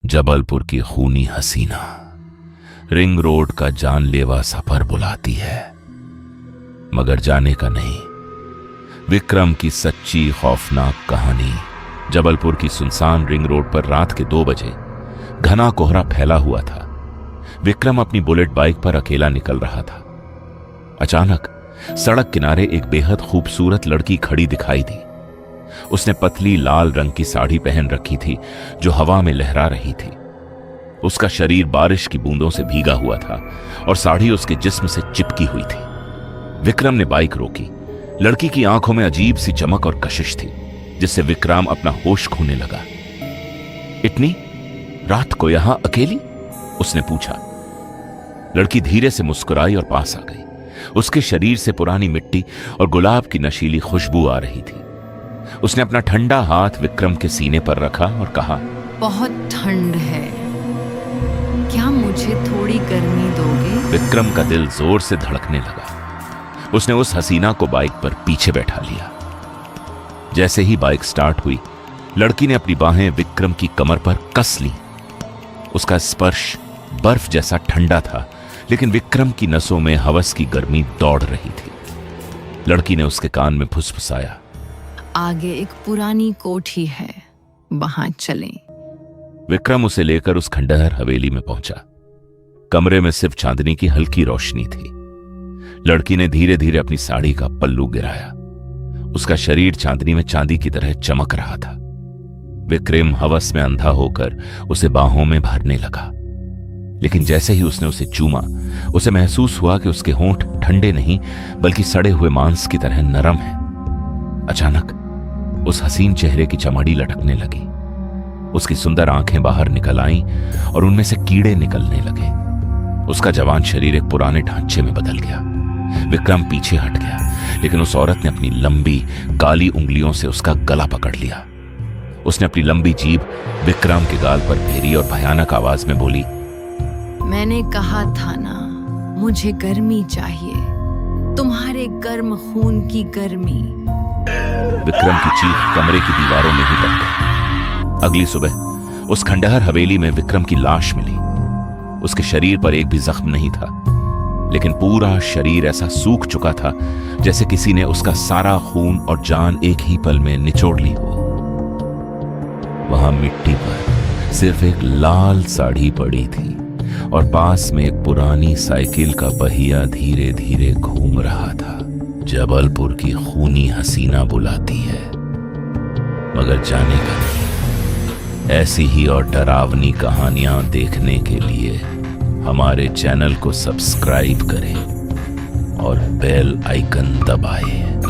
जबलपुर की खूनी हसीना ring road का जानलेवा सफर बुलाती है, मगर जाने का नहीं। विक्रम की सच्ची खौफनाक कहानी। जबलपुर की सुनसान रिंग रोड पर रात के 2 बजे घना कोहरा फैला हुआ था। विक्रम अपनी बुलेट बाइक पर अकेला निकल रहा था। अचानक सड़क किनारे एक बेहद खूबसूरत लड़की खड़ी दिखाई दी। उसने पतली लाल रंग की साड़ी पहन रखी थी जो हवा में लहरा रही थी। उसका शरीर बारिश की बूंदों से भीगा हुआ था और साड़ी उसके जिस्म से चिपकी हुई थी। विक्रम ने बाइक रोकी। लड़की की आंखों में अजीब सी चमक और कशिश थी, जिससे विक्रम अपना होश खोने लगा। इतनी रात को यहां अकेली? उसने पूछा। लड़की धीरे से मुस्कुराई और पास आ गई। उसके शरीर से पुरानी मिट्टी और गुलाब की नशीली खुशबू आ रही थी। उसने अपना ठंडा हाथ विक्रम के सीने पर रखा और कहा, बहुत ठंड है, क्या मुझे थोड़ी गर्मी दोगे? विक्रम का दिल जोर से धड़कने लगा। उसने उस हसीना को बाइक पर पीछे बैठा लिया। जैसे ही बाइक स्टार्ट हुई, लड़की ने अपनी बाहें विक्रम की कमर पर कस ली। उसका स्पर्श बर्फ जैसा ठंडा था, लेकिन विक्रम की नसों में हवस की गर्मी दौड़ रही थी। लड़की ने उसके कान में फुसफुसाया, आगे एक पुरानी कोठी है, वहां चलें। विक्रम उसे लेकर उस खंडहर हवेली में पहुंचा। कमरे में सिर्फ चांदनी की हल्की रोशनी थी। लड़की ने धीरे धीरे अपनी साड़ी का पल्लू गिराया। उसका शरीर चांदनी में चांदी की तरह चमक रहा था। विक्रम हवस में अंधा होकर उसे बाहों में भरने लगा, लेकिन जैसे ही उसने उसे चूमा, उसे महसूस हुआ कि उसके होंठ ठंडे नहीं बल्कि सड़े हुए मांस की तरह नरम हैं। अचानक उस हसीन चेहरे की चमड़ी लटकने लगी। उसकी सुंदर आंखें बाहर निकल आईं और उनमें से कीड़े निकलने लगे। उसका जवान शरीर एक पुराने ढांचे में बदल गया। विक्रम पीछे हट गया, लेकिन उस औरत ने अपनी लंबी काली उंगलियों से उसका गला पकड़ लिया। उसने अपनी लंबी जीभ विक्रम के गाल पर फेरी और भयानक आवाज में बोली, मैंने कहा था ना, मुझे गर्मी चाहिए, तुम्हारे गर्म खून की गर्मी। विक्रम की चीख कमरे की दीवारों में ही दब गई। अगली सुबह उस खंडहर हवेली में विक्रम की लाश मिली। उसके शरीर पर एक भी जख्म नहीं था, लेकिन पूरा शरीर ऐसा सूख चुका था जैसे किसी ने उसका सारा खून और जान एक ही पल में निचोड़ ली हो। वहां मिट्टी पर सिर्फ एक लाल साड़ी पड़ी थी और पास में एक पुरानी साइकिल का पहिया धीरे धीरे घूम रहा था। जबलपुर की खूनी हसीना बुलाती है, मगर जाने का नहीं। ऐसी ही और डरावनी कहानियां देखने के लिए हमारे चैनल को सब्सक्राइब करें और बेल आइकन दबाएं।